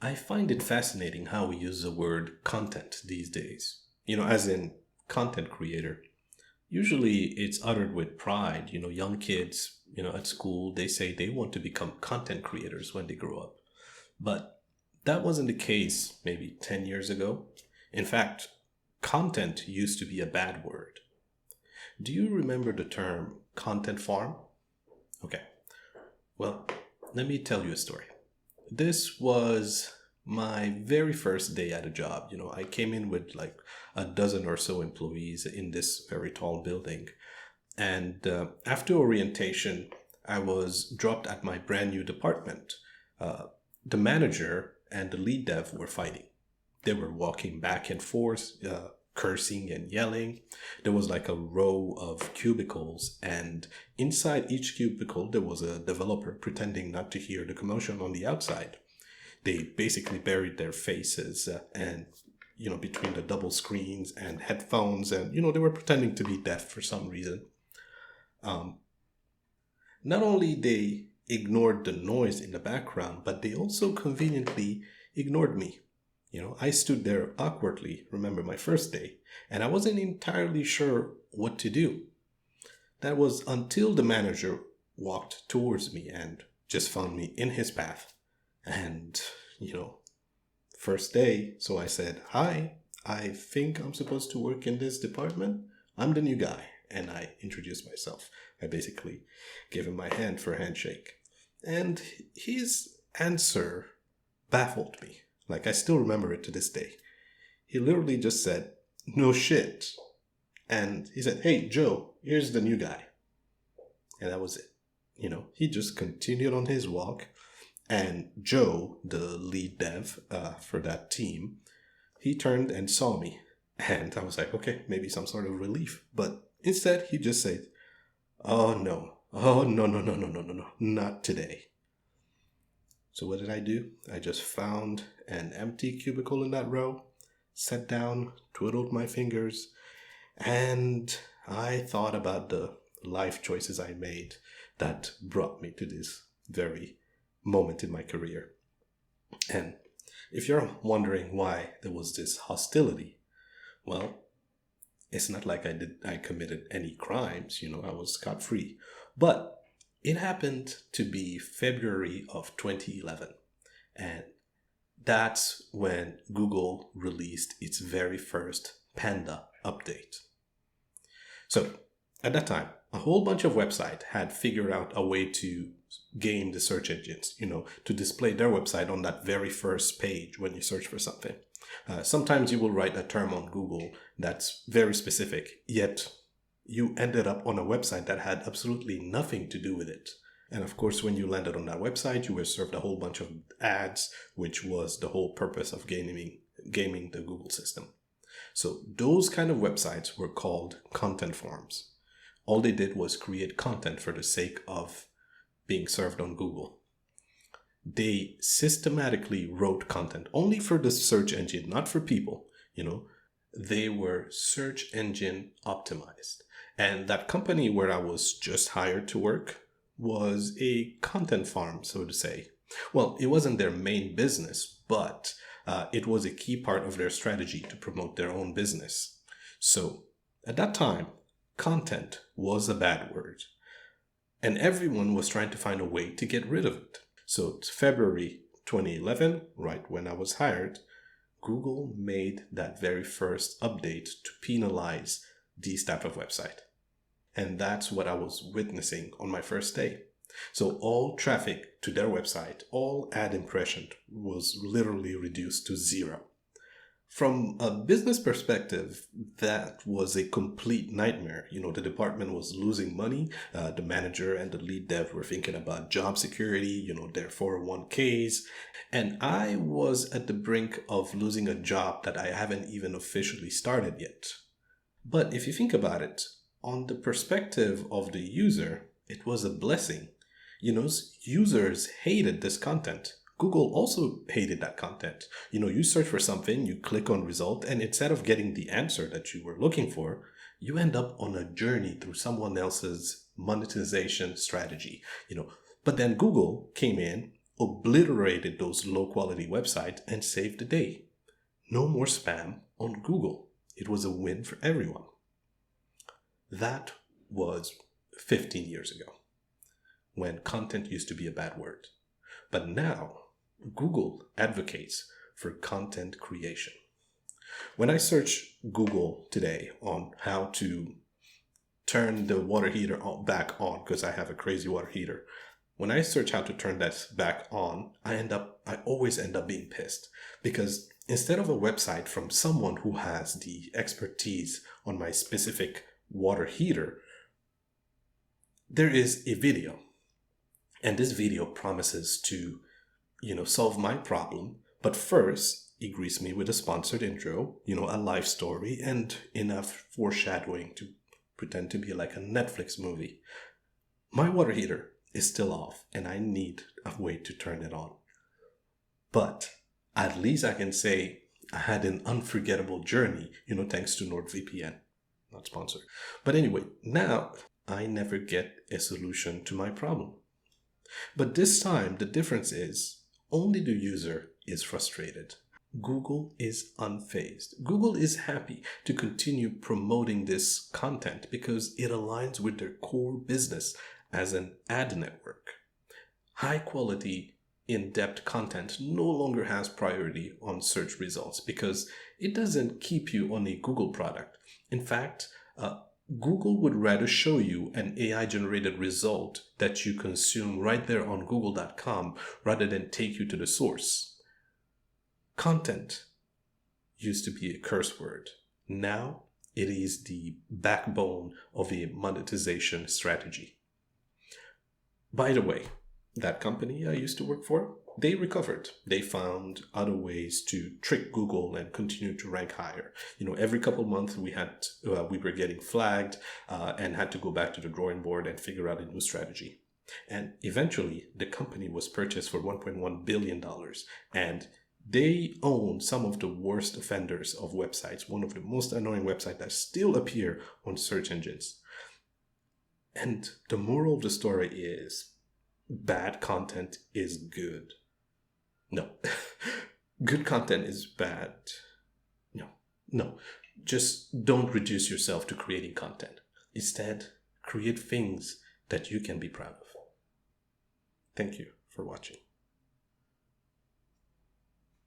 I find it fascinating how we use the word content these days. As in content creator. Usually it's uttered with pride. Young kids, at school, they say they want to become content creators when they grow up. But that wasn't the case maybe 10 years ago. In fact, content used to be a bad word. Do you remember the term content farm? Okay, well, let me tell you a story. This was my very first day at a job. I came in with like a dozen or so employees in this very tall building. And after orientation, I was dropped at my brand new department. The manager and the lead dev were fighting. They were walking back and forth, cursing and yelling. There was like a row of cubicles, and inside each cubicle, there was a developer pretending not to hear the commotion on the outside. They basically buried their faces and, between the double screens and headphones, and, they were pretending to be deaf for some reason. Not only they ignored the noise in the background, but they also conveniently ignored me. I stood there awkwardly, remember my first day, and I wasn't entirely sure what to do. That was until the manager walked towards me and just found me in his path. And, first day, so I said, "Hi, I think I'm supposed to work in this department. I'm the new guy." And I introduced myself. I basically gave him my hand for a handshake. And his answer baffled me. Like, I still remember it to this day. He literally just said, "No shit." And he said, "Hey, Joe, here's the new guy." And that was it. He just continued on his walk. And Joe, the lead dev for that team, he turned and saw me. And I was like, okay, maybe some sort of relief. But instead, he just said, "Oh, no. Oh, no, no, no, no, no, no, no. Not today." So what did I do? I just found an empty cubicle in that row, sat down, twiddled my fingers, and I thought about the life choices I made that brought me to this very moment in my career. And if you're wondering why there was this hostility, well, it's not like I committed any crimes, I was scot-free. But it happened to be February of 2011, and that's when Google released its very first Panda update. So at that time, a whole bunch of websites had figured out a way to game the search engines, to display their website on that very first page when you search for something. Sometimes you will write a term on Google that's very specific, yet you ended up on a website that had absolutely nothing to do with it. And of course, when you landed on that website, you were served a whole bunch of ads, which was the whole purpose of gaming the Google system. So those kind of websites were called content farms. All they did was create content for the sake of being served on Google. They systematically wrote content only for the search engine, not for people. They were search engine optimized. And that company where I was just hired to work was a content farm, so to say. Well, it wasn't their main business, but it was a key part of their strategy to promote their own business. So at that time, content was a bad word. And everyone was trying to find a way to get rid of it. So it's February 2011, right when I was hired, Google made that very first update to penalize these type of website. And that's what I was witnessing on my first day. So all traffic to their website, all ad impression was literally reduced to zero. From a business perspective, that was a complete nightmare. The department was losing money. The manager and the lead dev were thinking about job security, their 401ks. And I was at the brink of losing a job that I haven't even officially started yet. But if you think about it, on the perspective of the user, it was a blessing. Users hated this content. Google also hated that content. You search for something, you click on result, and instead of getting the answer that you were looking for, you end up on a journey through someone else's monetization strategy. But then Google came in obliterated those low quality websites and saved the day. No more spam on Google. It was a win for everyone. That was 15 years ago, when content used to be a bad word. But now, Google advocates for content creation. When I search Google today on how to turn the water heater back on, because I have a crazy water heater, when I search how to turn that back on, I always end up being pissed, because instead of a website from someone who has the expertise on my specific water heater, there is a video. And this video promises to, solve my problem. But first, it greets me with a sponsored intro, a life story, and enough foreshadowing to pretend to be like a Netflix movie. My water heater is still off, and I need a way to turn it on. But at least I can say I had an unforgettable journey, thanks to NordVPN. Not sponsored. But anyway, now I never get a solution to my problem. But this time, the difference is only the user is frustrated. Google is unfazed. Google is happy to continue promoting this content because it aligns with their core business as an ad network. High quality, in-depth content no longer has priority on search results because it doesn't keep you on a Google product. In fact, Google would rather show you an AI-generated result that you consume right there on google.com rather than take you to the source. Content used to be a curse word. Now it is the backbone of a monetization strategy. By the way, that company I used to work for, they recovered. They found other ways to trick Google and continue to rank higher. Every couple of months we were getting flagged and had to go back to the drawing board and figure out a new strategy. And eventually the company was purchased for $1.1 billion. And they own some of the worst offenders of websites, one of the most annoying websites that still appear on search engines. And the moral of the story is, bad content is good. No. Good content is bad. No. Just don't reduce yourself to creating content. Instead, create things that you can be proud of. Thank you for watching.